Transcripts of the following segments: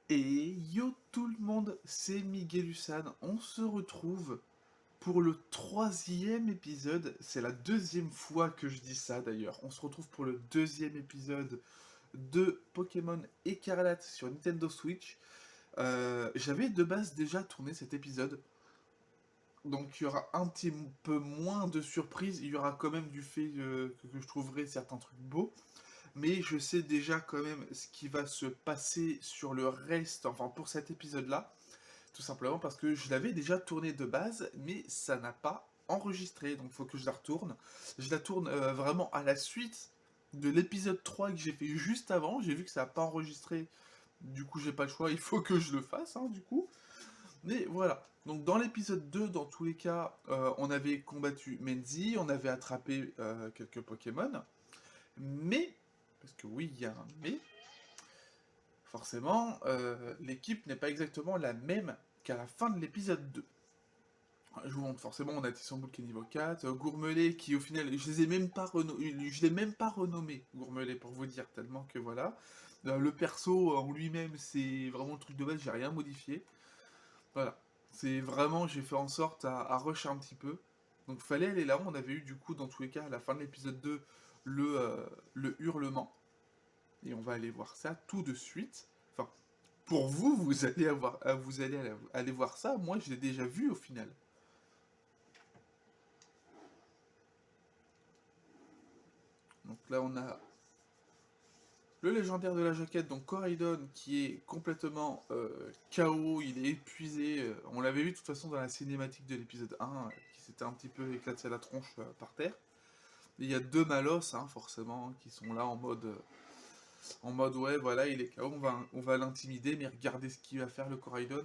Et yo tout le monde, c'est Miguelusan. On se retrouve pour le troisième épisode. C'est la deuxième fois que je dis ça d'ailleurs. On se retrouve pour le deuxième épisode de Pokémon Écarlate sur Nintendo Switch. J'avais de base déjà tourné cet épisode. Donc il y aura un petit peu moins de surprises. Il y aura quand même du fait que je trouverai certains trucs beaux. Mais je sais déjà quand même ce qui va se passer sur le reste, enfin pour cet épisode-là. Tout simplement parce que je l'avais déjà tourné de base, mais ça n'a pas enregistré, donc il faut que je la retourne. Je la tourne vraiment à la suite de l'épisode 3 que j'ai fait juste avant. J'ai vu que ça n'a pas enregistré, du coup j'ai pas le choix, il faut que je le fasse, hein, du coup. Mais voilà, donc dans l'épisode 2, dans tous les cas, on avait combattu Menzi, on avait attrapé quelques Pokémon, mais, parce que oui, il y a un mais, forcément, l'équipe n'est pas exactement la même qu'à la fin de l'épisode 2. Je vous montre forcément, on a Tissamboul qui est niveau 4, Gourmelet qui au final, je les ai même pas je l'ai même pas renommé Gourmelet pour vous dire, tellement que voilà. Le perso en lui-même, c'est vraiment le truc de base, j'ai rien modifié. Voilà. C'est vraiment, j'ai fait en sorte à rush un petit peu. Donc fallait aller là, on avait eu du coup dans tous les cas à la fin de l'épisode 2 le hurlement. Et on va aller voir ça tout de suite. Enfin, pour vous, vous allez aller voir ça, moi je l'ai déjà vu au final. Donc là, on a le légendaire de la jaquette, donc Coraidon, qui est complètement KO, il est épuisé. On l'avait vu de toute façon dans la cinématique de l'épisode 1, qui s'était un petit peu éclaté la tronche par terre. Et il y a deux Malos, hein, forcément, qui sont là en mode ouais, voilà, il est KO, on va l'intimider, mais regardez ce qu'il va faire le Coraidon.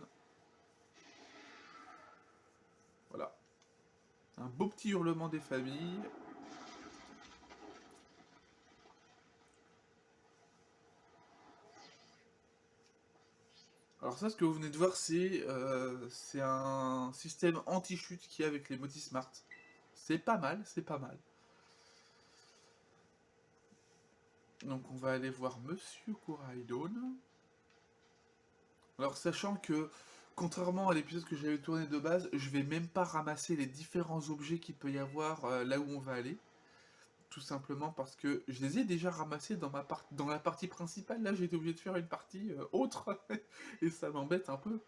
Voilà. Un beau petit hurlement des familles. Alors ça, ce que vous venez de voir, c'est un système anti-chute qu'il y a avec les Motismart. C'est pas mal, c'est pas mal. Donc on va aller voir Monsieur Coraidon. Alors sachant que, contrairement à l'épisode que j'avais tourné de base, je vais même pas ramasser les différents objets qu'il peut y avoir là où on va aller. Tout simplement parce que je les ai déjà ramassés dans la partie principale. Là, j'ai été obligé de faire une partie autre. Et ça m'embête un peu.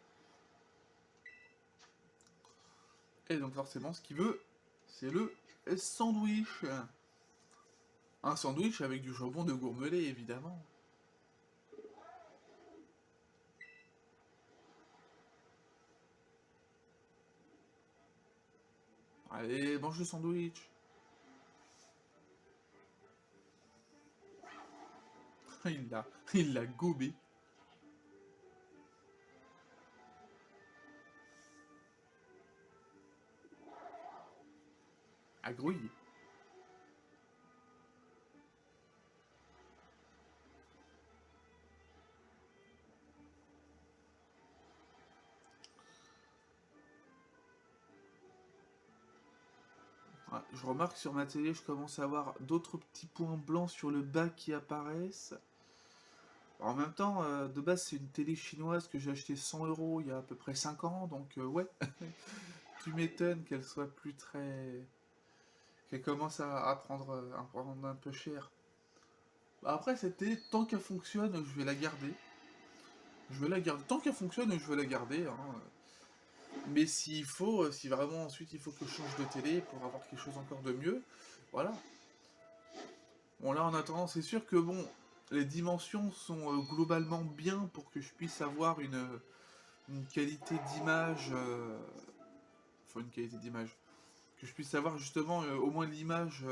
Et donc forcément, ce qu'il veut, c'est le sandwich. Un sandwich avec du jambon de Gourmelet, évidemment. Allez, mange le sandwich. Il l'a gobé. À grouille. Ouais, je remarque sur ma télé, je commence à avoir d'autres petits points blancs sur le bas qui apparaissent. Alors, en même temps, de base, c'est une télé chinoise que j'ai acheté 100 € il y a à peu près 5 ans, donc ouais, tu m'étonnes qu'elle soit plus très. Qu'elle commence à prendre un peu cher. Bah, après, cette télé, tant qu'elle fonctionne, je vais la garder. Je vais la garder. Tant qu'elle fonctionne, je vais la garder, hein. Mais s'il faut, si vraiment ensuite il faut que je change de télé pour avoir quelque chose encore de mieux, voilà. Bon là en attendant, c'est sûr que bon, les dimensions sont globalement bien pour que je puisse avoir une qualité d'image, enfin une qualité d'image, que je puisse avoir justement au moins l'image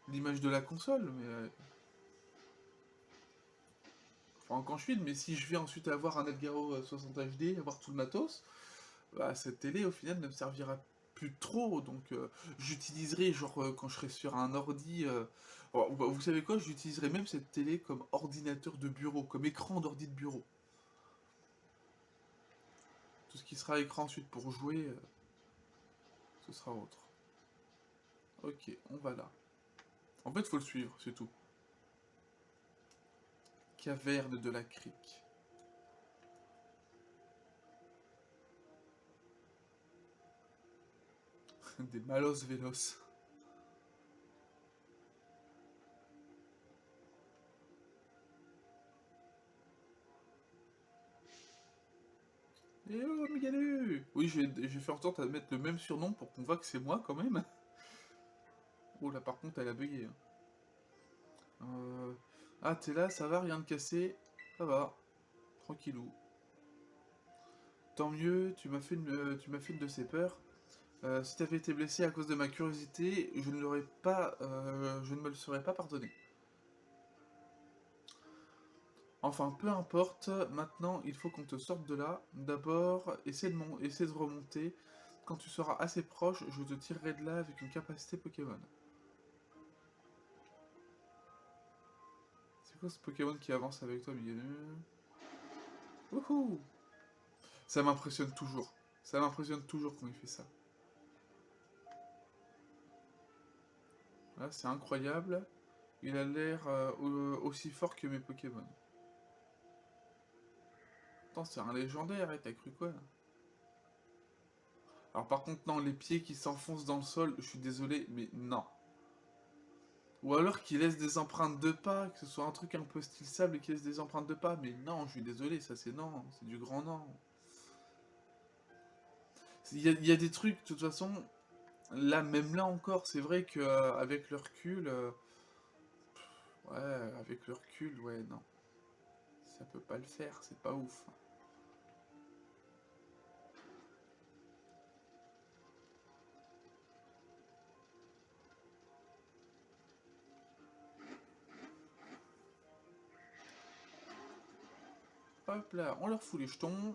de la console, mais enfin quand je filme, mais si je vais ensuite avoir un Elgato 60 HD, avoir tout le matos, bah, cette télé au final ne me servira plus trop, donc j'utiliserai genre quand je serai sur un ordi, oh, bah, vous savez quoi, j'utiliserai même cette télé comme ordinateur de bureau, comme écran d'ordi de bureau. Tout ce qui sera écran ensuite pour jouer, ce sera autre. Ok, on va là. En fait, faut le suivre, c'est tout. cavernes de la crique. Des malos vélos. Eh oh, Migalu! Oui, j'ai fait en sorte de mettre le même surnom pour qu'on voit que c'est moi quand même. Oh là, par contre, elle a bugué. Hein. Ah, t'es là, ça va, rien de cassé. Ça va, tranquillou. Tant mieux, tu m'as fait une de ces peurs. Si t'avais été blessé à cause de ma curiosité, je ne me le serais pas pardonné. Enfin, peu importe, maintenant il faut qu'on te sorte de là. D'abord, essaie de remonter. Quand tu seras assez proche, je te tirerai de là avec une capacité Pokémon. C'est quoi ce Pokémon qui avance avec toi, Miguel? Wouhou! Ça m'impressionne toujours. Ça m'impressionne toujours quand il fait ça. Là, c'est incroyable. Il a l'air aussi fort que mes Pokémon. Attends, c'est un légendaire, t'as cru quoi? Alors par contre, non, les pieds qui s'enfoncent dans le sol, je suis désolé, mais non. Ou alors qu'il laisse des empreintes de pas, que ce soit un truc un peu style sable et qu'il laisse des empreintes de pas, mais non, je suis désolé, ça c'est non, c'est du grand non. Il y a des trucs, de toute façon, là, même là encore, c'est vrai que avec le recul, ouais, avec le recul, ouais, non. Ça peut pas le faire, c'est pas ouf. Hop là, on leur fout les jetons.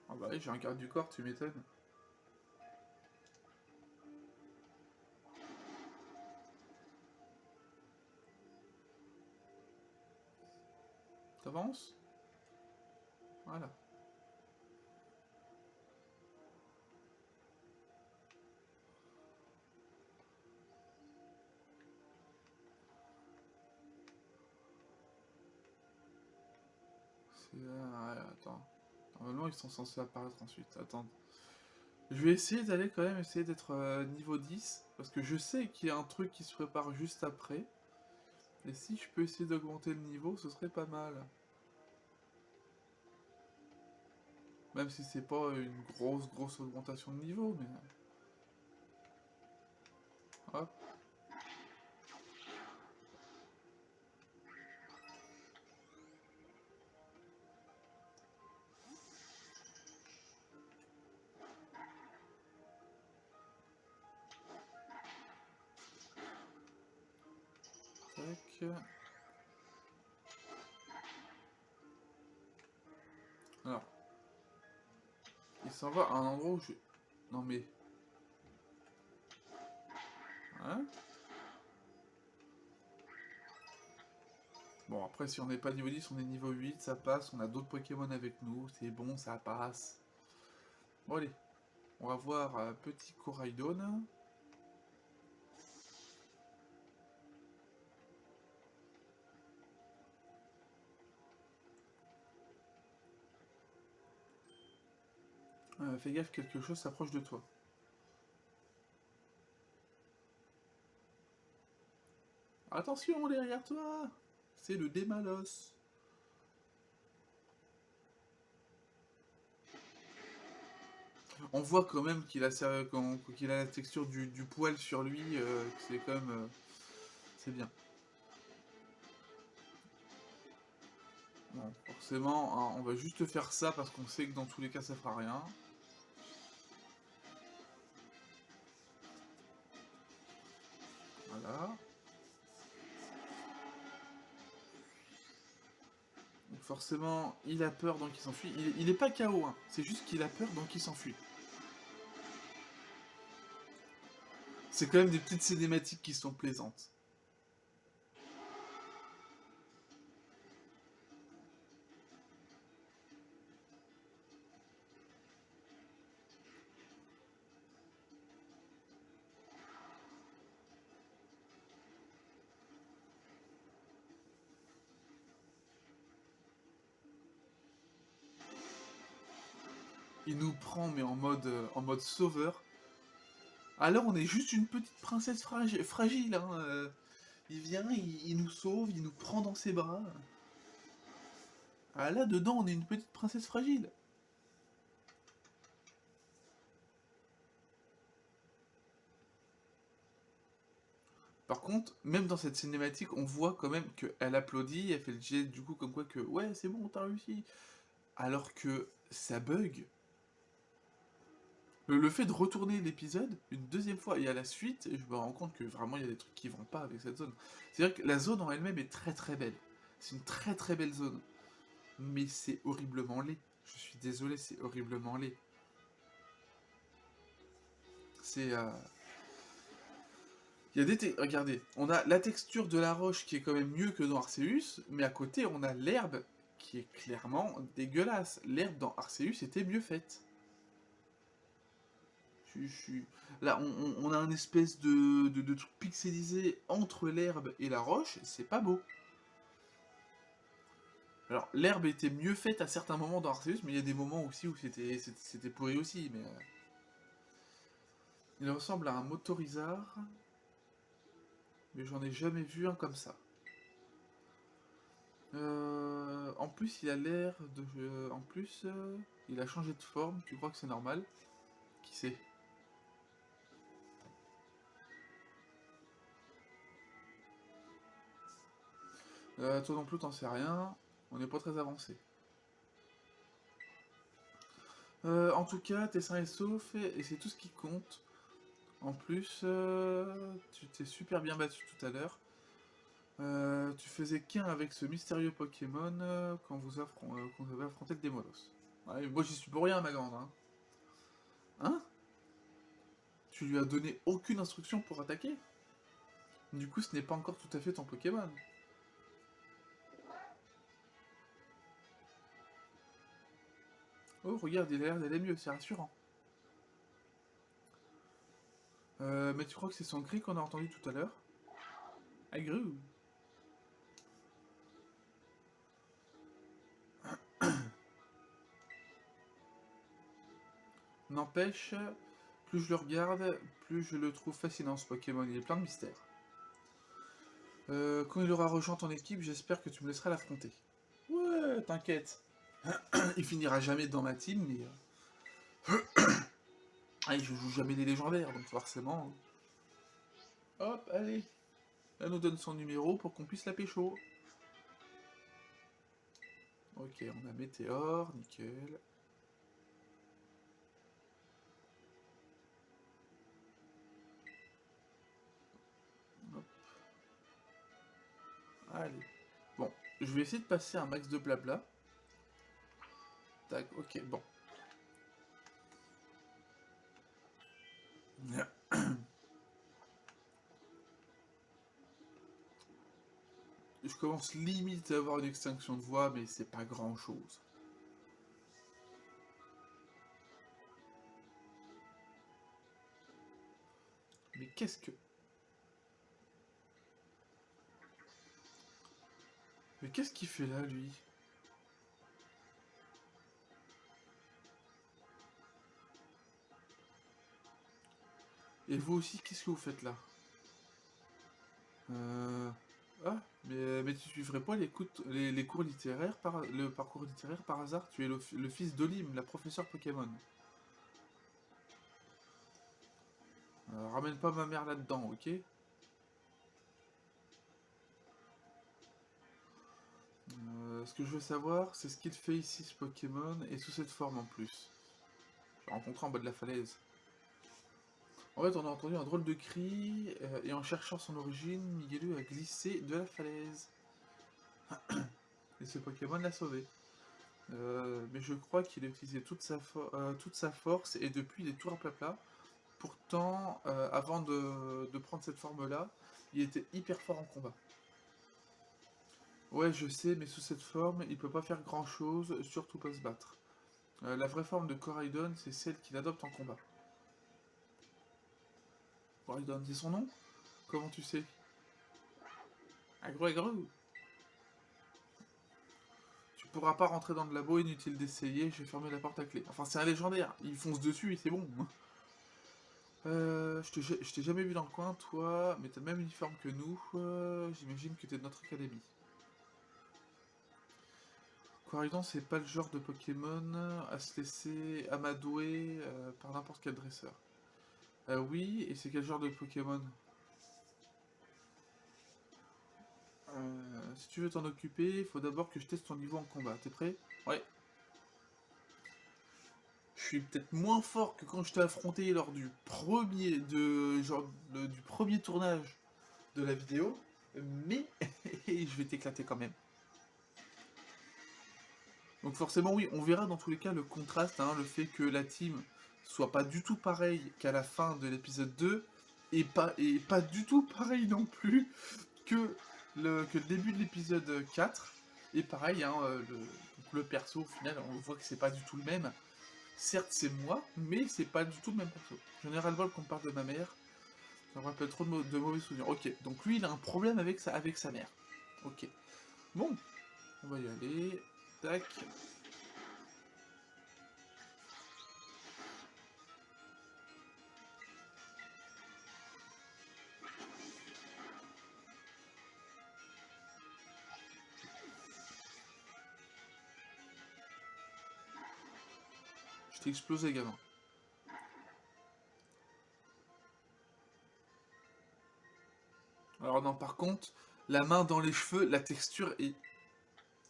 Ah bah oui, j'ai un garde du corps, tu m'étonnes. T'avances? Voilà. Attends. Normalement, ils sont censés apparaître ensuite. Attends. Je vais essayer d'aller quand même essayer d'être niveau 10. Parce que je sais qu'il y a un truc qui se prépare juste après. Et si je peux essayer d'augmenter le niveau, ce serait pas mal. Même si c'est pas une grosse augmentation de niveau, mais... Hop. Tac. Alors. Il s'en va à un endroit où je... Non mais... Hein? Bon, après, si on n'est pas niveau 10, on est niveau 8, ça passe. On a d'autres Pokémon avec nous, c'est bon, ça passe. Bon, allez. On va voir petit Coraidon. Fais gaffe, quelque chose s'approche de toi. Attention, derrière toi! C'est le Démalos. On voit quand même qu'il a la texture du poil sur lui, que c'est quand même... c'est bien. Bon, forcément, hein, on va juste faire ça parce qu'on sait que dans tous les cas ça fera rien. Voilà. Donc forcément, il a peur donc il s'enfuit. Il est pas KO, hein. C'est juste qu'il a peur donc il s'enfuit. C'est quand même des petites cinématiques qui sont plaisantes. Il nous prend, mais en mode sauveur. Alors, on est juste une petite princesse fragile, hein. Il vient, il nous sauve, il nous prend dans ses bras. Ah, là, dedans, on est une petite princesse fragile. Par contre, même dans cette cinématique, on voit quand même qu'elle applaudit, elle fait le geste du coup comme quoi que ouais, c'est bon, t'as réussi. Alors que ça bug. Le fait de retourner l'épisode une deuxième fois et à la suite, je me rends compte que vraiment il y a des trucs qui vont pas avec cette zone. C'est-à-dire que la zone en elle-même est très très belle. C'est une très très belle zone. Mais c'est horriblement laid. Je suis désolé, c'est horriblement laid. C'est. Il y a Regardez, on a la texture de la roche qui est quand même mieux que dans Arceus, mais à côté on a l'herbe qui est clairement dégueulasse. L'herbe dans Arceus était mieux faite. Là, on a un espèce de truc pixelisé entre l'herbe et la roche, c'est pas beau. Alors, l'herbe était mieux faite à certains moments dans Arceus, mais il y a des moments aussi où c'était pourri aussi. Mais il ressemble à un motorizard, mais j'en ai jamais vu un comme ça. En plus, il a l'air de. En plus, il a changé de forme. Tu crois que c'est normal? Qui sait? Toi non plus, t'en sais rien. On n'est pas très avancé. En tout cas, t'es sain et sauf, et c'est tout ce qui compte. En plus, tu t'es super bien battu tout à l'heure. Tu faisais qu'un avec ce mystérieux Pokémon quand vous avez affronté le Démolos. Ouais, moi j'y suis pour rien, ma grande. Hein? Tu lui as donné aucune instruction pour attaquer? Du coup, ce n'est pas encore tout à fait ton Pokémon. Oh, regarde, il a l'air d'aller mieux, c'est rassurant. Mais tu crois que c'est son cri qu'on a entendu tout à l'heure? Agreux. N'empêche, plus je le regarde, plus je le trouve fascinant ce Pokémon, il est plein de mystères. Quand il aura rejoint ton équipe, j'espère que tu me laisseras l'affronter. Ouais, t'inquiète. Il finira jamais dans ma team, mais... Ah, je joue jamais les légendaires, donc forcément... Hop, allez. Elle nous donne son numéro pour qu'on puisse la pécho. Ok, on a Météore, nickel. Hop, allez. Bon, je vais essayer de passer un max de blabla. Tac, ok, bon. Je commence limite à avoir une extinction de voix, mais c'est pas grand chose. Mais qu'est-ce que... Mais qu'est-ce qu'il fait là, lui? Et vous aussi, qu'est-ce que vous faites là? Euh... Ah, mais tu suivrais pas les cours littéraires le parcours littéraire par hasard? Tu es le fils d'Olim, la professeure Pokémon. Ramène pas ma mère là-dedans, ok? Ce que je veux savoir, c'est ce qu'il fait ici, ce Pokémon, et sous cette forme en plus. Je l'ai rencontré en bas de la falaise. En fait, on a entendu un drôle de cri, et en cherchant son origine, Miguelu a glissé de la falaise. Et ce Pokémon l'a sauvé. Mais je crois qu'il a utilisé toute sa force, et depuis il est tout raplapla. Pourtant, avant de prendre cette forme-là, il était hyper fort en combat. Ouais, je sais, mais sous cette forme, il peut pas faire grand-chose, surtout pas se battre. La vraie forme de Coraidon, c'est celle qu'il adopte en combat. Coraidon, c'est son nom? Comment tu sais? Agro agro. pourra pas rentrer dans le labo, inutile d'essayer, j'ai fermé la porte à clé. Enfin, c'est un légendaire, il fonce dessus et c'est bon. Je t'ai jamais vu dans le coin, toi, mais t'as le même uniforme que nous. J'imagine que t'es de notre académie. Coraidon, c'est pas le genre de Pokémon à se laisser amadouer par n'importe quel dresseur. Oui, et c'est quel genre de Pokémon? Si tu veux t'en occuper, il faut d'abord que je teste ton niveau en combat. T'es prêt? Ouais. Je suis peut-être moins fort que quand je t'ai affronté lors du du premier tournage de la vidéo, mais je vais t'éclater quand même. Donc forcément oui, on verra dans tous les cas le contraste, hein, le fait que la team soit pas du tout pareille qu'à la fin de l'épisode 2, et pas du tout pareil non plus que le début de l'épisode 4. Et pareil, hein, le perso au final, on voit que c'est pas du tout le même. Certes c'est moi, mais c'est pas du tout le même perso. J'en ai ras-le-bol qu'on parle de ma mère, ça me rappelle trop de mauvais souvenirs. Ok, donc lui il a un problème avec sa mère. Ok. Bon, on va y aller. Tac. Je t'ai explosé, gamin. Alors non, par contre, la main dans les cheveux, la texture est...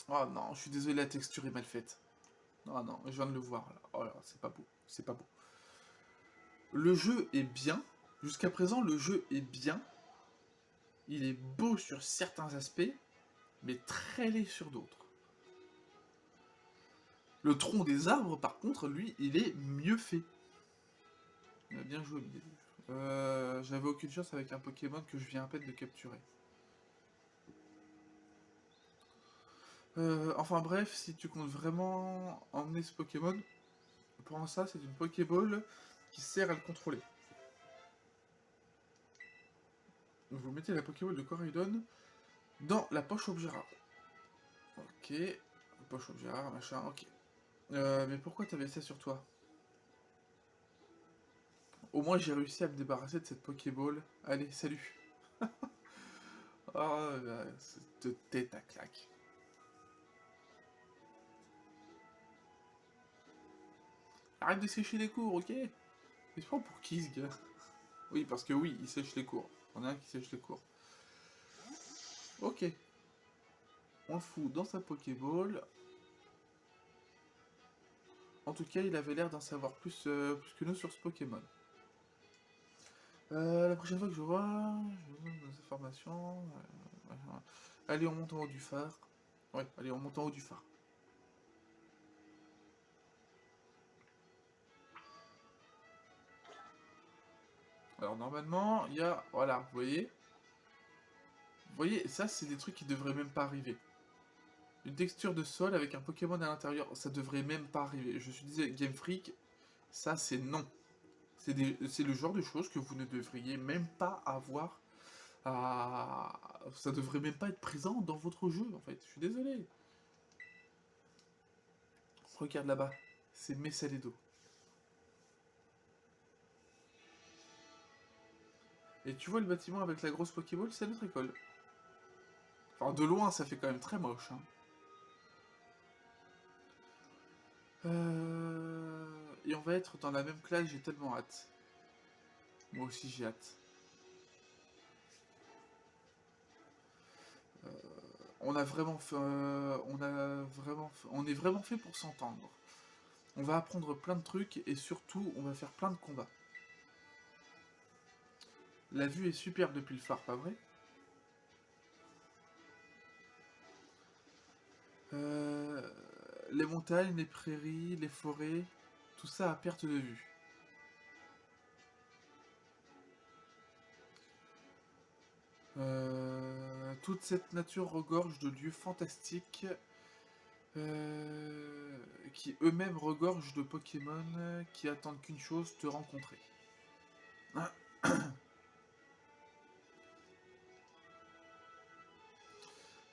Oh non, je suis désolé, la texture est mal faite. Oh non, je viens de le voir, là. Oh là, c'est pas beau, c'est pas beau. Le jeu est bien. Jusqu'à présent, le jeu est bien. Il est beau sur certains aspects, mais très laid sur d'autres. Le tronc des arbres, par contre, lui, il est mieux fait. Bien joué, Miguel. J'avais aucune chance avec un Pokémon que je viens à peine de capturer. Enfin bref, si tu comptes vraiment emmener ce Pokémon, pour ça, c'est une Pokéball qui sert à le contrôler. Donc vous mettez la Pokéball de Coraidon dans la poche objet rare. Ok, poche objet rare, machin, ok. Mais pourquoi t'avais ça sur toi? Au moins j'ai réussi à me débarrasser de cette Pokéball. Allez, salut. Oh, cette tête à claque. Arrête de sécher les cours, ok? Il se prend pour qui ce gars? Oui, parce que oui, il sèche les cours. On a un qui sèche les cours. Ok. On le fout dans sa Pokéball. En tout cas, il avait l'air d'en savoir plus que nous sur ce Pokémon. La prochaine fois que je vois, je vous donne des informations. Allez, on monte en haut du phare. Ouais, allez, on monte en haut du phare. Alors normalement, il y a... Voilà, vous voyez? Vous voyez, ça c'est des trucs qui devraient même pas arriver. Une texture de sol avec un Pokémon à l'intérieur, ça devrait même pas arriver. Je suis disais, Game Freak, ça c'est non. C'est le genre de choses que vous ne devriez même pas avoir à... Ça devrait même pas être présent dans votre jeu, en fait. Je suis désolé. Regarde là-bas, c'est Messaledo. Et tu vois le bâtiment avec la grosse Pokéball, c'est notre école. Enfin, de loin, ça fait quand même très moche. Hein. Et on va être dans la même classe, j'ai tellement hâte. Moi aussi, j'ai hâte. On a vraiment fait, on est vraiment fait pour s'entendre. On va apprendre plein de trucs et surtout, on va faire plein de combats. La vue est superbe depuis le phare, pas vrai? Euh, les montagnes, les prairies, les forêts, tout ça à perte de vue. Toute cette nature regorge de lieux fantastiques qui eux-mêmes regorgent de Pokémon qui attendent qu'une chose, te rencontrer.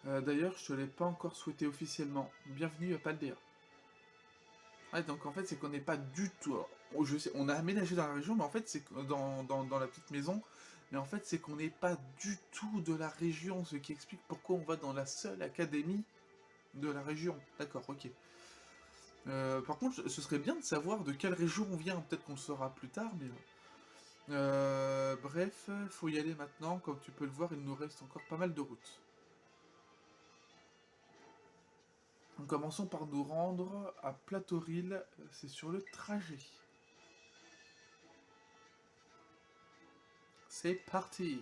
D'ailleurs, je te l'ai pas encore souhaité officiellement. Bienvenue à Paldea. Ouais, donc en fait, c'est qu'on n'est pas du tout. Alors, je sais, on a aménagé dans la région, mais en fait, c'est dans la petite maison. Mais en fait, c'est qu'on n'est pas du tout de la région, ce qui explique pourquoi on va dans la seule académie de la région. D'accord, ok. Par contre, ce serait bien de savoir de quelle région on vient. Peut-être qu'on le saura plus tard, mais. Bref, faut y aller maintenant. Comme tu peux le voir, il nous reste encore pas mal de routes. Donc, commençons par nous rendre à Platoril. C'est sur le trajet. C'est parti.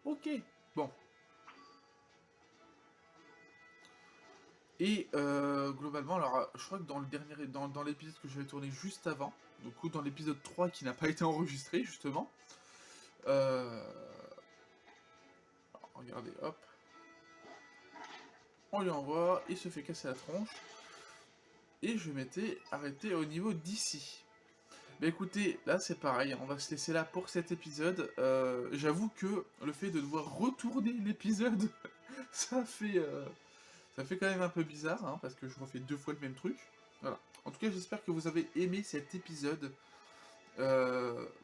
Ok. Bon. Et globalement, alors je crois que dans le dernier, dans l'épisode que j'avais tourné juste avant, du coup dans l'épisode 3 qui n'a pas été enregistré justement, euh, regardez, hop, on lui envoie, il se fait casser la tronche, et je m'étais arrêté au niveau d'ici. Mais écoutez, là c'est pareil, on va se laisser là pour cet épisode. J'avoue que le fait de devoir retourner l'épisode, ça fait, euh, ça fait quand même un peu bizarre, hein, parce que je refais 2 fois le même truc. Voilà. En tout cas, j'espère que vous avez aimé cet épisode.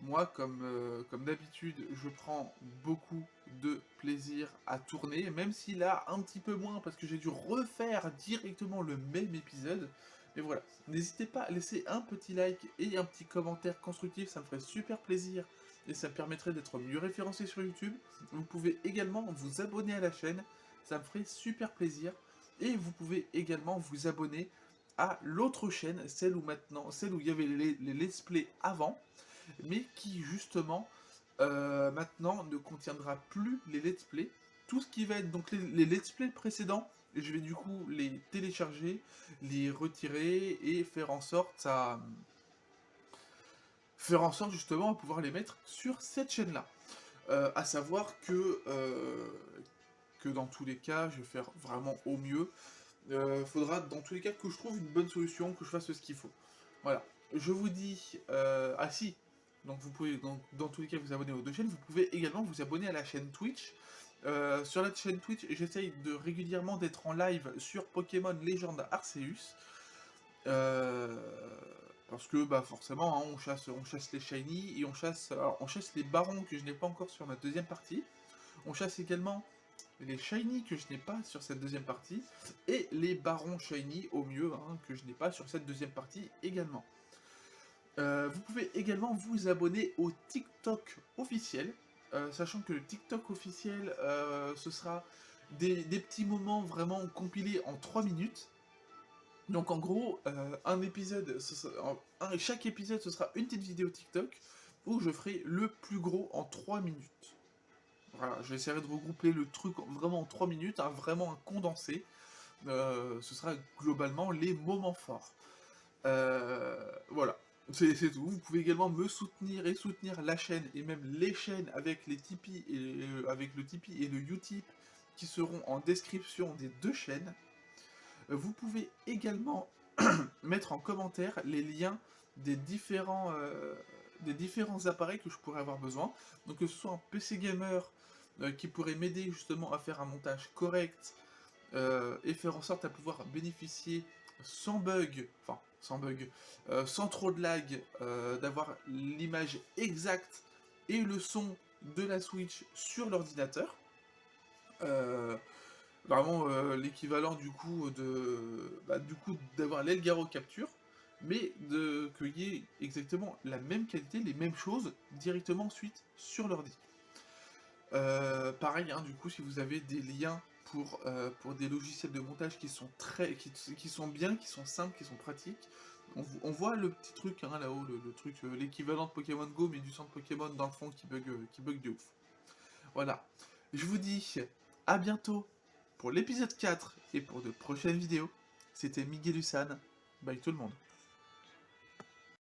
Moi, comme d'habitude, je prends beaucoup de plaisir à tourner, même s'il a un petit peu moins parce que j'ai dû refaire directement le même épisode. Mais voilà, n'hésitez pas à laisser un petit like et un petit commentaire constructif, ça me ferait super plaisir et ça me permettrait d'être mieux référencé sur YouTube. Vous pouvez également vous abonner à la chaîne, ça me ferait super plaisir. Et vous pouvez également vous abonner à l'autre chaîne, celle où il y avait les let's play avant, mais qui justement maintenant ne contiendra plus les let's play. Tout ce qui va être donc les let's play précédents, je vais du coup les télécharger, les retirer et faire en sorte justement à pouvoir les mettre sur cette chaîne là. À savoir que dans tous les cas, je vais faire vraiment au mieux. Faudra dans tous les cas que je trouve une bonne solution, que je fasse ce qu'il faut. Voilà. Je vous dis... ah si, donc vous pouvez dans tous les cas vous abonner aux 2 chaînes, vous pouvez également vous abonner à la chaîne Twitch. Sur la chaîne Twitch, j'essaye de régulièrement d'être en live sur Pokémon Legend Arceus. Euh, Parce que bah forcément, hein, on chasse les shiny et on chasse les barons que je n'ai pas encore sur ma deuxième partie. On chasse également les shiny que je n'ai pas sur cette deuxième partie, et les barons shiny au mieux, hein, que je n'ai pas sur cette deuxième partie également. Vous pouvez également vous abonner au TikTok officiel, sachant que le TikTok officiel, ce sera des petits moments vraiment compilés en 3 minutes. Donc en gros, un épisode, chaque épisode, ce sera une petite vidéo TikTok où je ferai le plus gros en 3 minutes. Voilà, j'essaierai de regrouper le truc vraiment en 3 minutes, hein, vraiment un condensé. Ce sera globalement les moments forts. Voilà, c'est tout. Vous pouvez également me soutenir et soutenir la chaîne et même les chaînes avec les Tipeee et avec le Tipeee et le Utip qui seront en description des 2 chaînes. Vous pouvez également mettre en commentaire les liens des différents appareils que je pourrais avoir besoin. Donc que ce soit un PC gamer qui pourrait m'aider justement à faire un montage correct et faire en sorte à pouvoir bénéficier sans bug, enfin sans bug, sans trop de lag, d'avoir l'image exacte et le son de la Switch sur l'ordinateur. Euh, Vraiment l'équivalent du coup d'avoir l'Elgaro Capture, mais qu'il y ait exactement la même qualité, les mêmes choses directement ensuite sur l'ordi. Pareil, hein, du coup, si vous avez des liens pour des logiciels de montage qui sont qui sont bien, qui sont simples, qui sont pratiques, on voit le petit truc hein, là-haut, le truc, l'équivalent de Pokémon Go, mais du centre Pokémon dans le fond qui bug de ouf. Voilà. Je vous dis à bientôt pour l'épisode 4 et pour de prochaines vidéos. C'était Miguel Hussan. Bye tout le monde.